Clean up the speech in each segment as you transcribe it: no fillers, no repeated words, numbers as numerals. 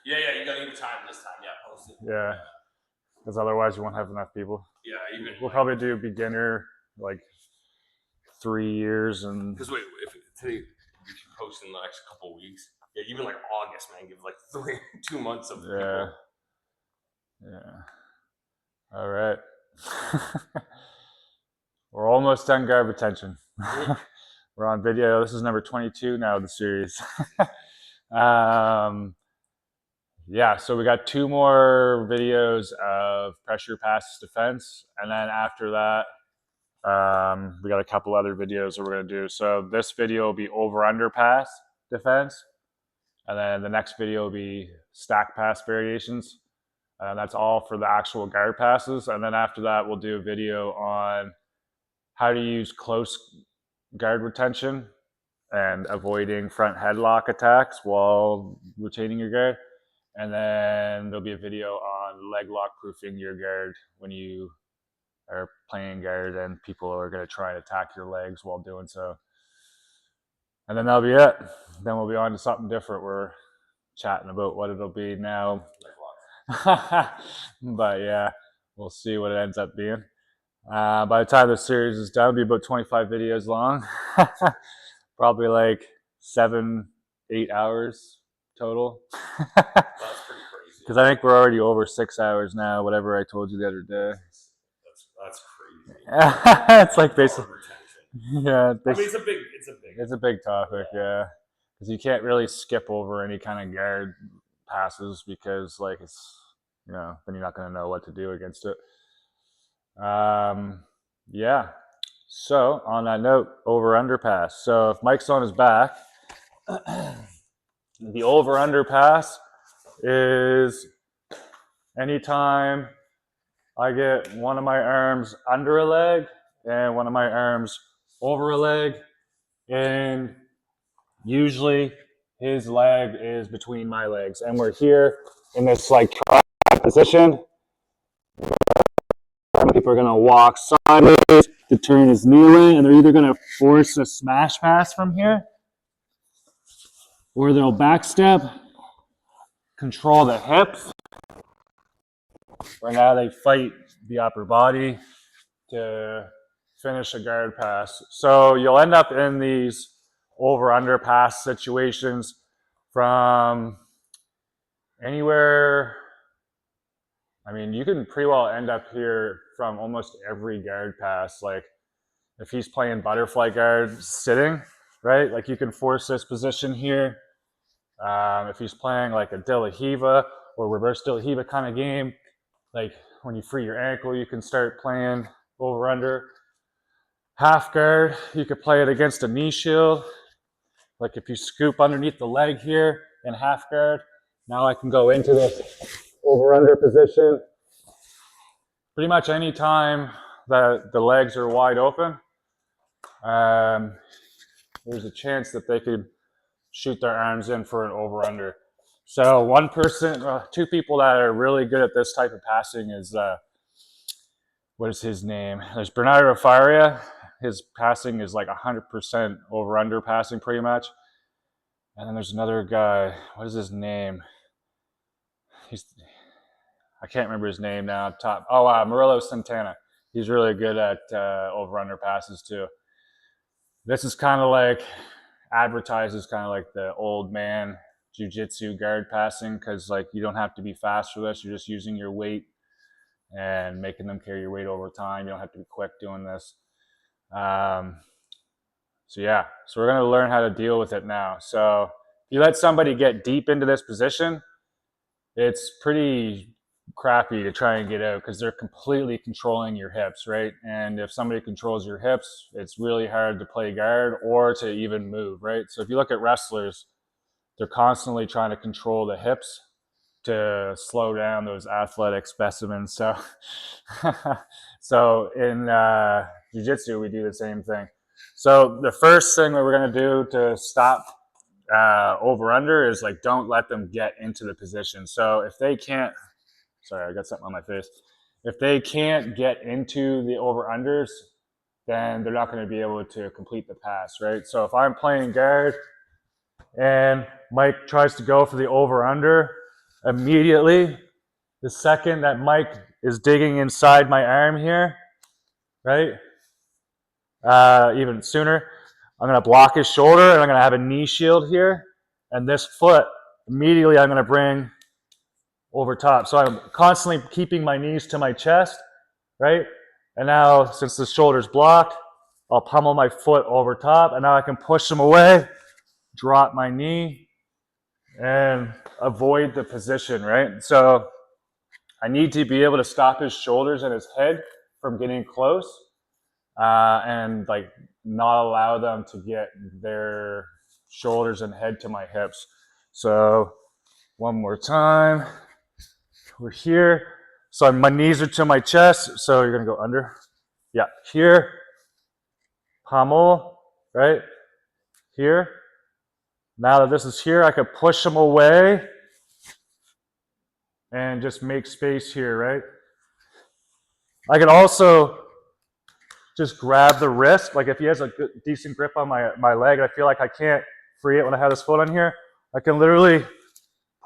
Yeah, yeah, you gotta give it time this time. Yeah, post it. Yeah, because otherwise you won't have enough people. Yeah, even we'll probably do beginner like 3 years and. Because wait, if today we should post in the next couple of weeks. Yeah, even like August, man, give like 2 months of people. Yeah. All right. We're almost done guard retention. We're on video. This is number 22 now of the series. Yeah, so we got 2 more videos of pressure pass defense, and then after that, we got a couple other videos that we're going to do. So this video will be over-under pass defense, and then the next video will be stack pass variations. And that's all for the actual guard passes. And then after that, we'll do a video on how to use close guard retention and avoiding front headlock attacks while retaining your guard. And then there'll be a video on leg lock proofing your guard when you are playing guard and people are going to try and attack your legs while doing so. And then that'll be it. Then we'll be on to something different. We're chatting about what it'll be now. But yeah, we'll see what it ends up being. By the time this series is done, it'll be about 25 videos long. Probably like 7-8 hours total. That's pretty crazy. Because I think we're already over 6 hours now, whatever I told you the other day. That's crazy. It's like basically, yeah. I mean, it's a big topic, yeah. Because you can't really skip over any kind of guard passes because, like, it's, you know, then you're not going to know what to do against it. Yeah. So on that note, over/under pass. So if Mike's on his back, the over/under pass is anytime I get one of my arms under a leg and one of my arms over a leg, and usually his leg is between my legs, and we're here in this like position. People are gonna walk sideways to turn his knee away, and they're either gonna force a smash pass from here, or they'll backstep, control the hips. Right now they fight the upper body to finish a guard pass. So you'll end up in these over/under pass situations from anywhere. I mean, you can pretty well end up here from almost every guard pass. Like if he's playing butterfly guard sitting, right? Like you can force this position here. If he's playing like a De La Hiva or reverse De La Hiva kind of game, like when you free your ankle, you can start playing over/under. Half guard, you could play it against a knee shield. Like if you scoop underneath the leg here in half guard, now I can go into this over/under position. Pretty much any time that the legs are wide open, there's a chance that they could shoot their arms in for an over/under. So one person, 2 people that are really good at this type of passing is, what is his name? There's Bernardo Faria. His passing is like 100% over/under passing pretty much. And then there's another guy, what is his name? I can't remember his name now. Murillo Santana. He's really good at over/under passes too. This is kind of like, advertises kind of like the old man Jiu-Jitsu guard passing, because like you don't have to be fast for this. You're just using your weight and making them carry your weight over time. You don't have to be quick doing this. So yeah, so we're going to learn how to deal with it now. So if you let somebody get deep into this position, it's pretty crappy to try and get out because they're completely controlling your hips, right? And if somebody controls your hips, it's really hard to play guard or to even move, right? So if you look at wrestlers, they're constantly trying to control the hips to slow down those athletic specimens. So, so in Jiu-Jitsu, we do the same thing. So the first thing that we're going to do to stop over/under is like, don't let them get into the position. So if they can't, sorry, I got something on my face. If they can't get into the over/unders, then they're not going to be able to complete the pass, right? So if I'm playing guard and Mike tries to go for the over/under, immediately, the second that Mike is digging inside my arm here, right? Even sooner, I'm going to block his shoulder and I'm going to have a knee shield here. And this foot, immediately I'm going to bring over top. So I'm constantly keeping my knees to my chest, right? And now, since the shoulder's blocked, I'll pummel my foot over top. And now I can push him away, drop my knee, and avoid the position, right? So I need to be able to stop his shoulders and his head from getting close, and like not allow them to get their shoulders and head to my hips. So one more time. We're here. So my knees are to my chest. So you're gonna go under. Yeah, here. Pummel, right? Here. Now that this is here, I could push them away and just make space here, right? I could also just grab the wrist. Like if he has a good, decent grip on my leg, I feel like I can't free it when I have this foot on here. I can literally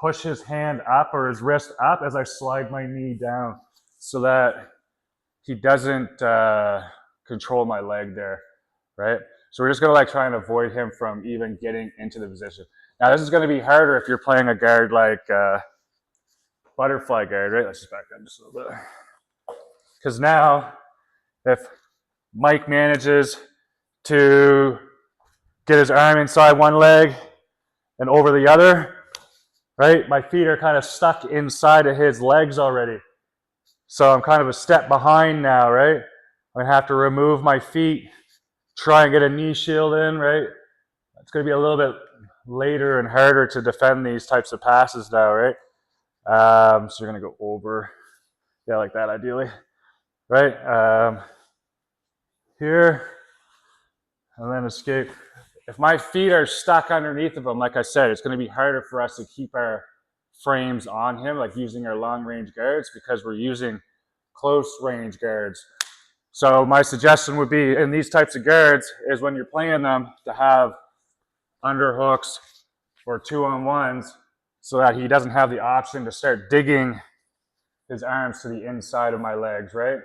push his hand up or his wrist up as I slide my knee down so that he doesn't control my leg there, right? So we're just gonna like try and avoid him from even getting into the position. Now this is gonna be harder if you're playing a guard like butterfly guard, right? Let's just back up just a little bit. Because now, if Mike manages to get his arm inside one leg and over the other, right? My feet are kind of stuck inside of his legs already. So I'm kind of a step behind now, right? I'm gonna have to remove my feet, try and get a knee shield in, right? It's gonna be a little bit later and harder to defend these types of passes now, right? So you're gonna go over, yeah, like that ideally, right? Here, and then escape. If my feet are stuck underneath of him, like I said, it's gonna be harder for us to keep our frames on him, like using our long range guards, because we're using close range guards. So my suggestion would be in these types of guards is when you're playing them to have underhooks or 2-on-1s so that he doesn't have the option to start digging his arms to the inside of my legs, right?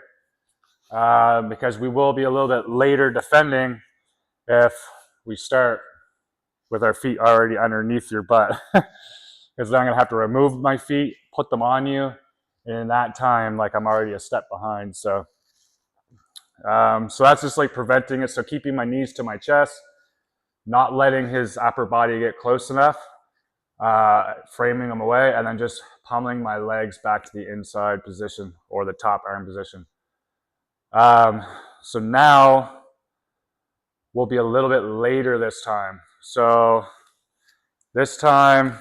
Because we will be a little bit later defending if we start with our feet already underneath your butt. Because then I'm gonna have to remove my feet, put them on you, and in that time, like I'm already a step behind. So that's just like preventing it. So keeping my knees to my chest, not letting his upper body get close enough, framing him away, and then just pummeling my legs back to the inside position or the top arm position. So now we'll be a little bit later this time. So this time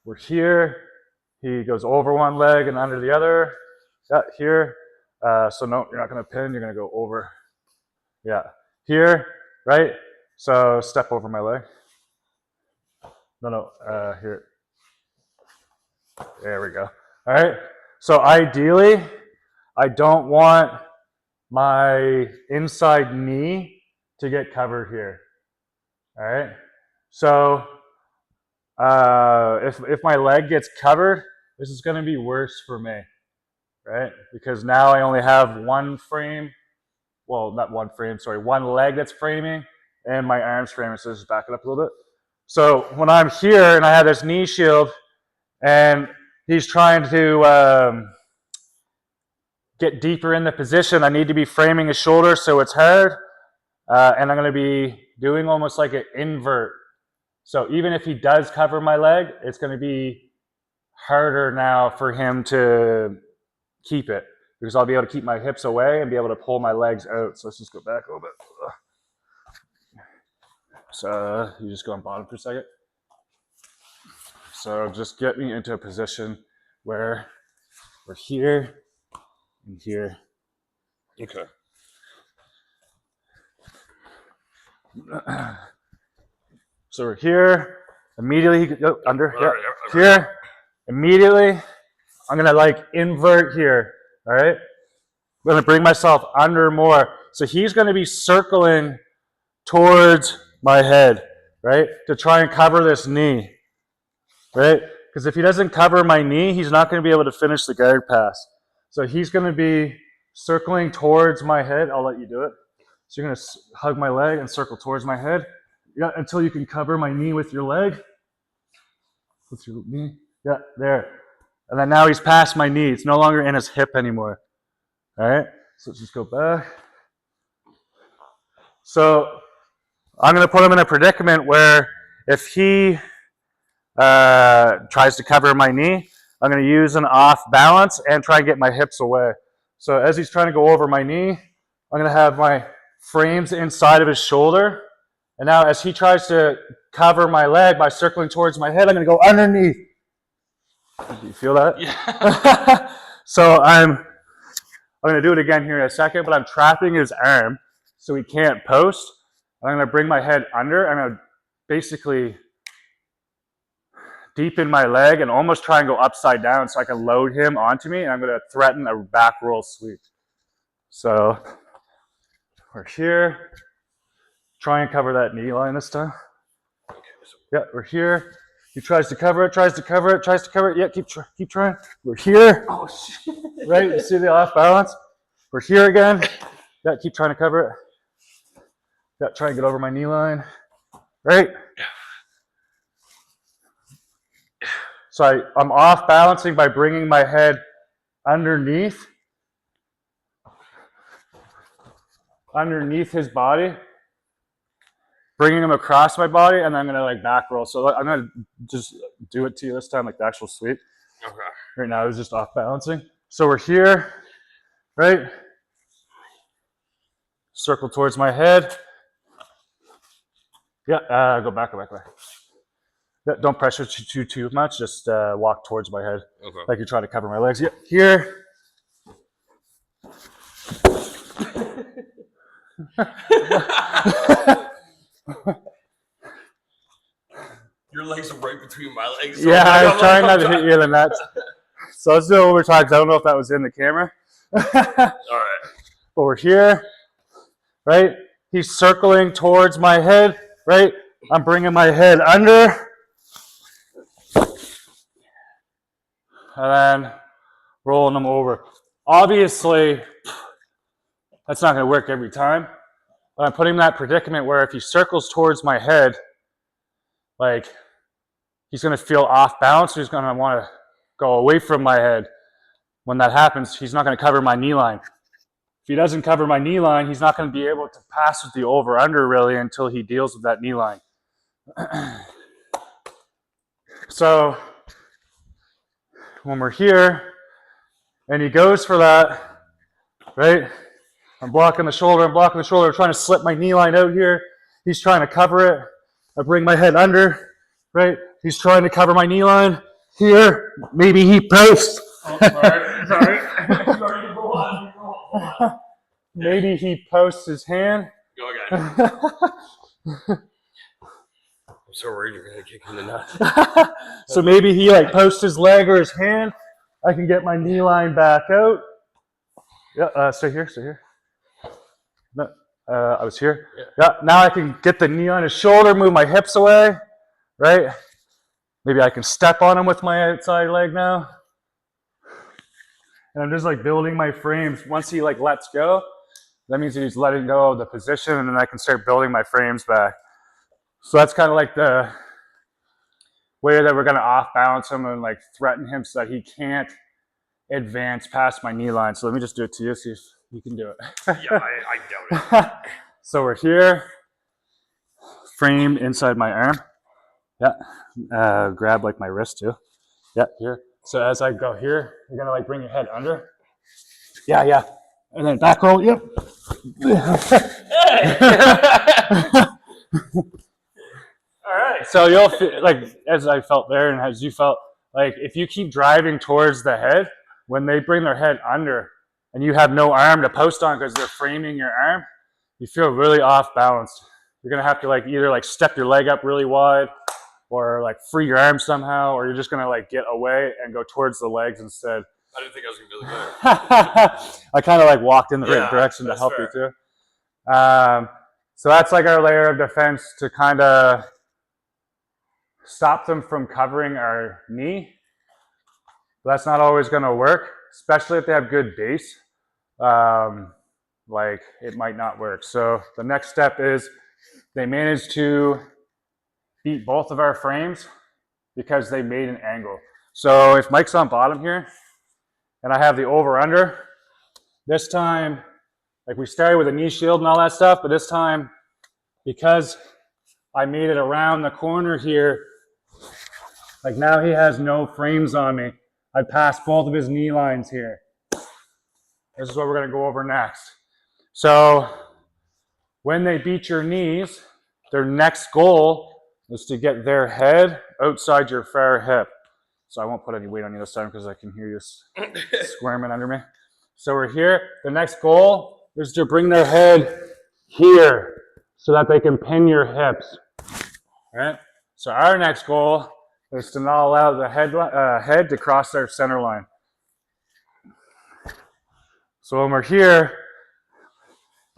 we're here. He goes over one leg and under the other. Yeah, here. So no, you're not gonna pin, you're gonna go over. Yeah, here, right? So step over my leg. No, here. There we go. All right, so ideally, I don't want my inside knee to get covered here. All right, so if my leg gets covered, this is going to be worse for me, right? Because now I only have one frame, well, not one frame, sorry, one leg that's framing and my arm's framing. So just back it up a little bit. So when I'm here and I have this knee shield and he's trying to get deeper in the position, I need to be framing his shoulder so it's hard. And I'm going to be doing almost like an invert. So even if he does cover my leg, it's going to be harder now for him to keep it, because I'll be able to keep my hips away and be able to pull my legs out. So let's just go back a little bit. So you just go on bottom for a second. So just get me into a position where we're here and here. Okay. So we're here. Immediately he go under. Yeah. Here. Immediately, I'm gonna like invert here. All right. I'm gonna bring myself under more. So he's gonna be circling towards my head, right, to try and cover this knee, right? Because if he doesn't cover my knee, he's not going to be able to finish the guard pass. So he's going to be circling towards my head. I'll let you do it. So you're going to hug my leg and circle towards my head. Yeah, until you can cover my knee with your leg. With your knee. Yeah, there. And then now he's past my knee. It's no longer in his hip anymore. All right? So let's just go back. So I'm going to put him in a predicament where if he tries to cover my knee, I'm going to use an off balance and try and get my hips away. So as he's trying to go over my knee, I'm going to have my frames inside of his shoulder. And now as he tries to cover my leg by circling towards my head, I'm going to go underneath. Do you feel that? Yeah. So I'm going to do it again here in a second, but I'm trapping his arm so he can't post. I'm going to bring my head under. I'm going to basically deepen my leg and almost try and go upside down so I can load him onto me, and I'm going to threaten a back roll sweep. So we're here. Try and cover that knee line this time. Yeah, we're here. He tries to cover it, tries to cover it, tries to cover it. Yeah, keep trying. We're here. Oh, shit. Right, you see the off balance? We're here again. Yeah, keep trying to cover it. Yeah, try and get over my knee line. Right? So I'm off balancing by bringing my head underneath his body, bringing him across my body, and then I'm gonna like back roll. So I'm gonna just do it to you this time, like the actual sweep. Okay. Right now I was just off balancing. So we're here, right? Circle towards my head. Yeah, go back. Yeah, don't pressure too much. Just walk towards my head, Okay. like you're trying to cover my legs. Yeah, here. Your legs are right between my legs. So yeah, I was trying not to hit you in the nuts. So let's do it one more time, because I don't know if that was in the camera. All right. But we're here, right? He's circling towards my head, right? I'm bringing my head under. And then rolling them over. Obviously, that's not going to work every time. But I'm putting him in that predicament where if he circles towards my head, like, he's going to feel off balance. He's going to want to go away from my head. When that happens, he's not going to cover my knee line. If he doesn't cover my knee line, he's not going to be able to pass with the over-under really until he deals with that knee line. So when we're here and he goes for that, right? I'm blocking the shoulder, trying to slip my knee line out here. He's trying to cover it. I bring my head under, right? He's trying to cover my knee line. Here, maybe he posts. Oh, sorry. Go on. Maybe he posts his hand. Go again. I'm so worried you're going to kick in the nuts. So maybe he like posts his leg or his hand. I can get my knee line back out. Yeah, stay here. No, I was here. Yeah, now I can get the knee on his shoulder, move my hips away, right? Maybe I can step on him with my outside leg now. And I'm just like building my frames. Once he like lets go, that means that he's letting go of the position, and then I can start building my frames back. So that's kind of like the way that we're going to off balance him and like threaten him so that he can't advance past my knee line. So let me just do it to you, see if you can do it. Yeah, I doubt it. So we're here, frame inside my arm. Yeah, grab like my wrist too. Yeah, here. So as I go here, you're gonna like bring your head under. Yeah. And then back roll, yep. All right. So you'll feel like, as I felt there and as you felt, like if you keep driving towards the head, when they bring their head under and you have no arm to post on because they're framing your arm, you feel really off balanced. You're gonna have to like either like step your leg up really wide or like free your arm somehow, or you're just gonna like get away and go towards the legs instead. I didn't think I was going to be able to go. I kind of like walked in the right direction to help you too. So that's like our layer of defense to kind of stop them from covering our knee. But that's not always going to work, especially if they have good base. Like it might not work. So the next step is they managed to beat both of our frames because they made an angle. So if Mike's on bottom here and I have the over under, this time, like we started with a knee shield and all that stuff, but this time, because I made it around the corner here, like now he has no frames on me. I passed both of his knee lines here. This is what we're gonna go over next. So when they beat your knees, their next goal is to get their head outside your far hip. So I won't put any weight on you this time because I can hear you squirming under me. So we're here. The next goal is to bring their head here so that they can pin your hips. All right? So our next goal is to not allow the head to cross their center line. So when we're here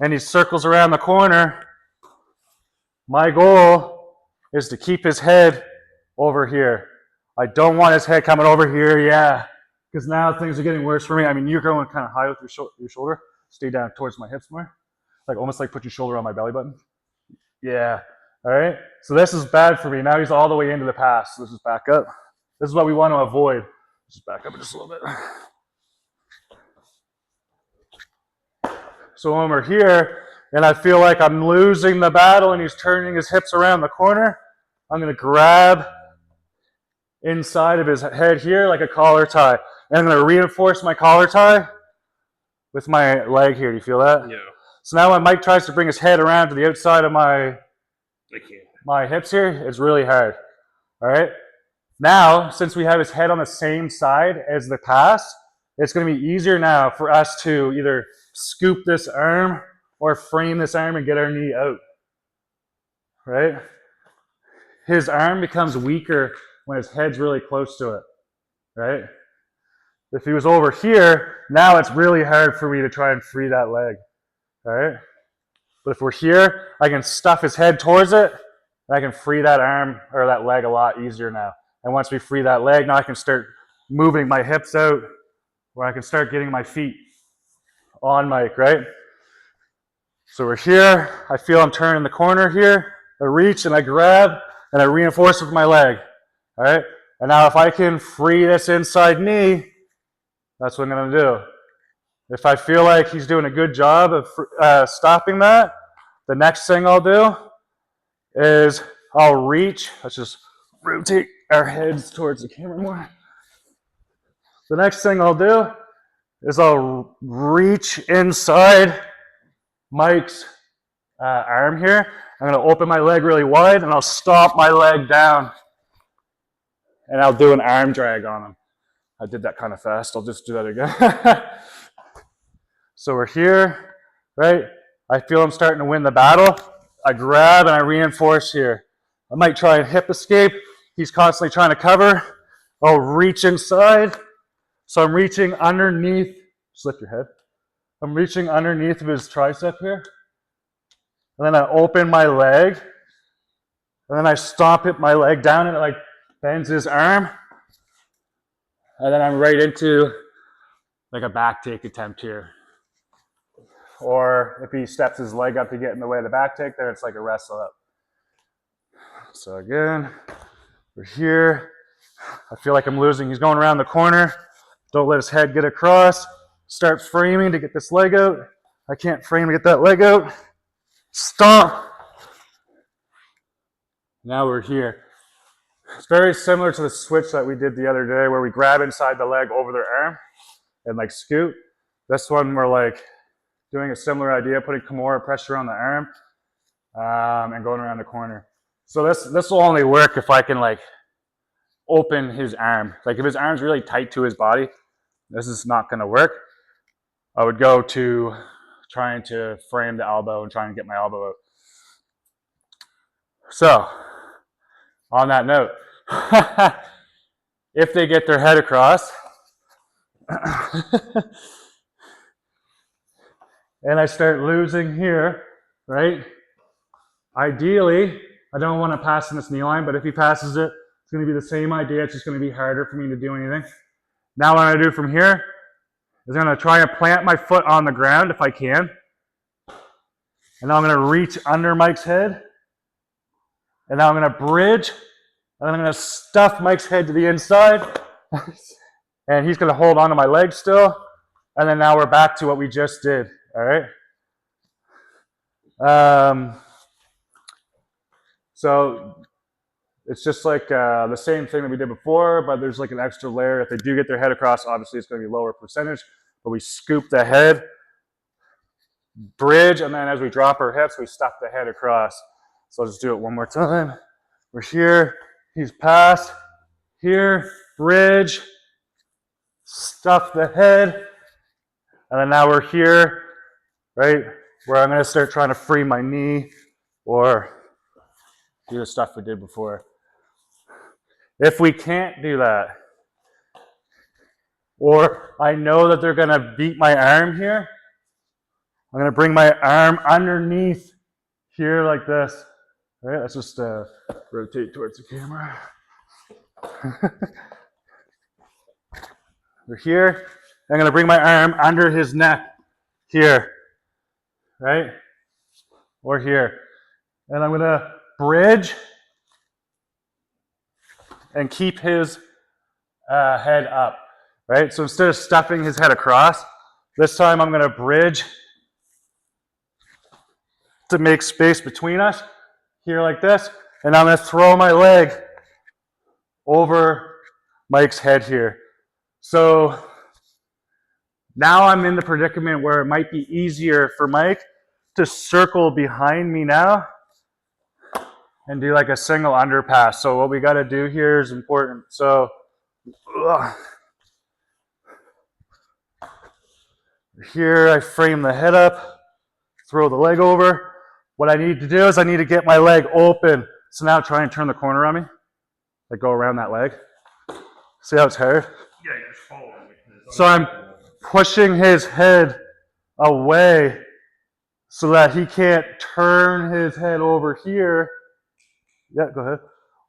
and he circles around the corner, my goal is to keep his head over here. I don't want his head coming over here, yeah, because now things are getting worse for me. I mean, you're going kind of high with your shoulder. Stay down towards my hips more. Like almost like put your shoulder on my belly button. Yeah, all right? So this is bad for me. Now he's all the way into the pass. So let's just back up. This is what we want to avoid. Just back up just a little bit. So when we're here, and I feel like I'm losing the battle and he's turning his hips around the corner, I'm going to grab inside of his head here like a collar tie. And I'm going to reinforce my collar tie with my leg here. Do you feel that? Yeah. So now when Mike tries to bring his head around to the outside of my hips here, it's really hard. All right? Now, since we have his head on the same side as the pass, it's going to be easier now for us to either scoop this arm or frame this arm and get our knee out. Right? His arm becomes weaker when his head's really close to it. Right? If he was over here, now it's really hard for me to try and free that leg. All right? But if we're here, I can stuff his head towards it, and I can free that arm or that leg a lot easier now. And once we free that leg, now I can start moving my hips out, where I can start getting my feet on Mike, right? So we're here. I feel I'm turning the corner here. I reach and I grab and I reinforce with my leg. All right? And now if I can free this inside knee, that's what I'm going to do. If I feel like he's doing a good job of stopping that, the next thing I'll do is I'll reach. Let's just rotate our heads towards the camera more. The next thing I'll do is I'll reach inside Mike's arm here. I'm going to open my leg really wide and I'll stomp my leg down. And I'll do an arm drag on him. I did that kind of fast. I'll just do that again. So we're here, right? I feel I'm starting to win the battle. I grab and I reinforce here. I might try and hip escape. He's constantly trying to cover. I'll reach inside. So I'm reaching underneath. Just lift your head. I'm reaching underneath of his tricep here. And then I open my leg. And then I stomp it my leg down and it like bends his arm. And then I'm right into like a back take attempt here. Or if he steps his leg up to get in the way of the back take, then it's like a wrestle up. So again, we're here. I feel like I'm losing. He's going around the corner. Don't let his head get across. Start framing to get this leg out. I can't frame to get that leg out. Stomp. Now we're here. It's very similar to the switch that we did the other day where we grab inside the leg over their arm and like scoot. This one we're like doing a similar idea, putting Kimura pressure on the arm and going around the corner. So this will only work if I can like open his arm. Like if his arm's really tight to his body, this is not going to work. I would go to trying to frame the elbow and trying to get my elbow out. So on that note, if they get their head across, and I start losing here, right? Ideally, I don't want to pass in this knee line, but if he passes it, It's going to be the same idea. It's just going to be harder for me to do anything. Now what I'm going to do from here is I'm going to try and plant my foot on the ground if I can. And now I'm going to reach under Mike's head. And now I'm going to bridge. And then I'm going to stuff Mike's head to the inside. And he's going to hold onto my leg still. And then now we're back to what we just did. All right. So it's just like the same thing that we did before, but there's like an extra layer. If they do get their head across, obviously it's going to be lower percentage. But we scoop the head, bridge, and then as we drop our hips, we stuff the head across. So I'll just do it one more time. We're here. He's passed. Here, bridge, stuff the head. And then now we're here, right, where I'm going to start trying to free my knee or do the stuff we did before. If we can't do that, or I know that they're going to beat my arm here, I'm going to bring my arm underneath here like this. All right, let's just rotate towards the camera. We're here. I'm going to bring my arm under his neck here, right? Or here. And I'm going to bridge and keep his head up, right? So instead of stuffing his head across, this time I'm going to bridge to make space between us here like this. And I'm going to throw my leg over Mike's head here. So now I'm in the predicament where it might be easier for Mike to circle behind me now and do like a single underpass. So what we got to do here is important. So here I frame the head up, throw the leg over. What I need to do is I need to get my leg open. So now try and turn the corner on me. Like go around that leg. See how it's hard? Yeah, you're just following me. So I'm pushing his head away so that he can't turn his head over here. Yeah, go ahead.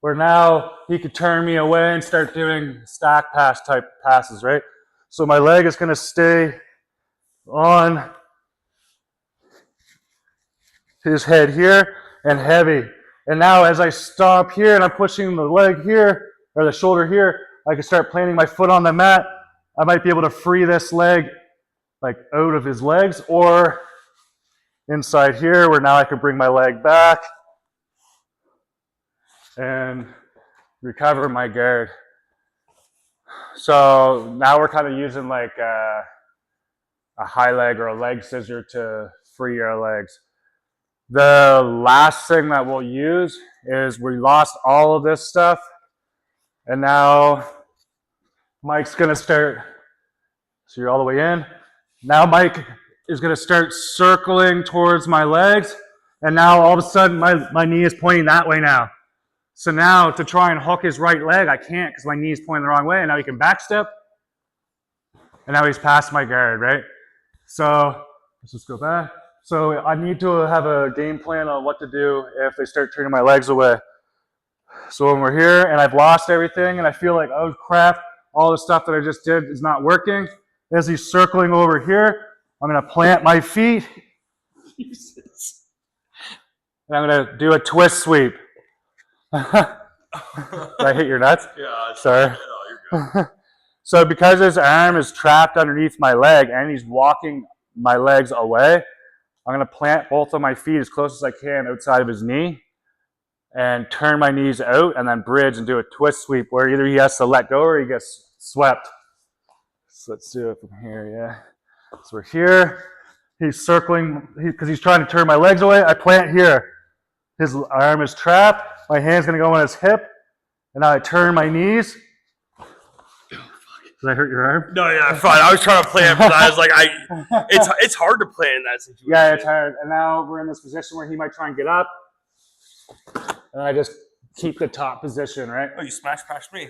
Where now he could turn me away and start doing stack pass type passes, right? So my leg is going to stay on his head here and heavy. And now as I stomp here and I'm pushing the leg here or the shoulder here, I can start planting my foot on the mat. I might be able to free this leg like out of his legs or inside here where now I can bring my leg back and recover my guard. So now we're kind of using like a high leg or a leg scissor to free our legs. The last thing that we'll use is we lost all of this stuff and now Mike's gonna start, so you're all the way in. Now Mike is gonna start circling towards my legs and now all of a sudden my knee is pointing that way now. So now to try and hook his right leg, I can't because my knee is pointing the wrong way and now he can backstep and now he's past my guard, right? So let's just go back. So I need to have a game plan on what to do if they start turning my legs away. So when we're here and I've lost everything and I feel like, oh crap, all the stuff that I just did is not working. As he's circling over here, I'm going to plant my feet. Jesus. And I'm going to do a twist sweep. Did I hit your nuts? Yeah. Sorry. No, you're good. So because his arm is trapped underneath my leg and he's walking my legs away, I'm going to plant both of my feet as close as I can outside of his knee and turn my knees out and then bridge and do a twist sweep where either he has to let go or he gets swept. So let's do it from here, yeah. So we're here. He's circling because he's trying to turn my legs away. I plant here. His arm is trapped. My hand's going to go on his hip. And now I turn my knees. Did I hurt your arm? No, yeah, fine. I was trying to plan, but I was like, it's hard to plan in that situation. Yeah, it's hard. And now we're in this position where he might try and get up. And I just keep the top position, right? Oh, you smashed past me.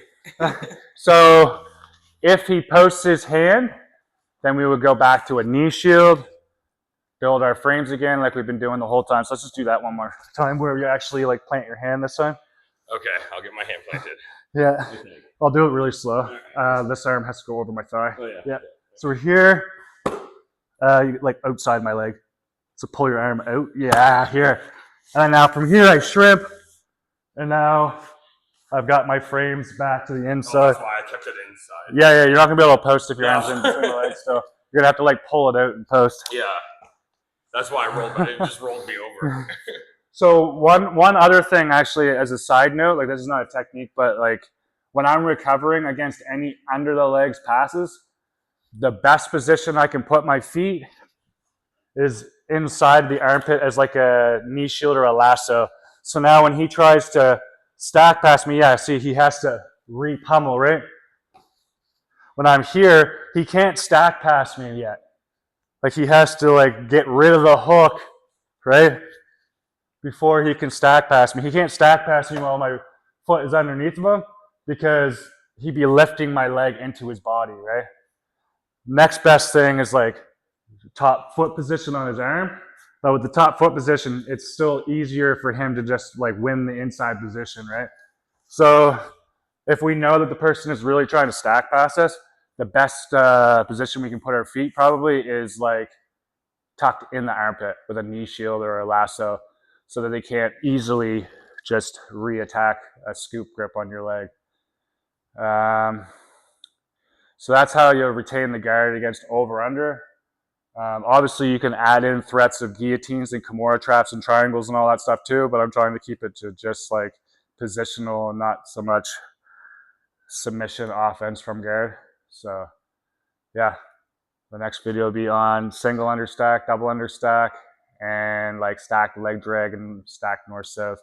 So if he posts his hand, then we would go back to a knee shield, build our frames again like we've been doing the whole time. So let's just do that one more time where you actually like plant your hand this time. Okay, I'll get my hand planted. Yeah. What do you think? I'll do it really slow. Alright. This arm has to go over my thigh. Oh yeah. Yeah. So we're here, like outside my leg. So pull your arm out. Yeah, here. And then now from here I shrimp. And now I've got my frames back to the Oh, inside. that's why I kept it inside. Yeah, you're not gonna be able to post if your No. arm's in between the legs. So you're gonna have to like pull it out and post. Yeah. That's why I rolled, but it just rolled me over. So one other thing, actually, as a side note, like this is not a technique, but like when I'm recovering against any under the legs passes, the best position I can put my feet is inside the armpit as like a knee shield or a lasso. So now when he tries to stack past me, yeah, see, he has to re-pummel, right? When I'm here, he can't stack past me yet. Like he has to like get rid of the hook, right? Before he can stack past me. He can't stack past me while my foot is underneath of him because he'd be lifting my leg into his body, right? Next best thing is like top foot position on his arm. But with the top foot position, it's still easier for him to just like win the inside position, right? So if we know that the person is really trying to stack past us, the best position we can put our feet probably is like tucked in the armpit with a knee shield or a lasso so that they can't easily just re-attack a scoop grip on your leg. So that's how you'll retain the guard against over-under. Obviously, you can add in threats of guillotines and Kimura traps and triangles and all that stuff too, but I'm trying to keep it to just like positional and not so much submission offense from guard. So yeah, the next video will be on single understack, double understack, and like stacked leg drag and stacked north-south.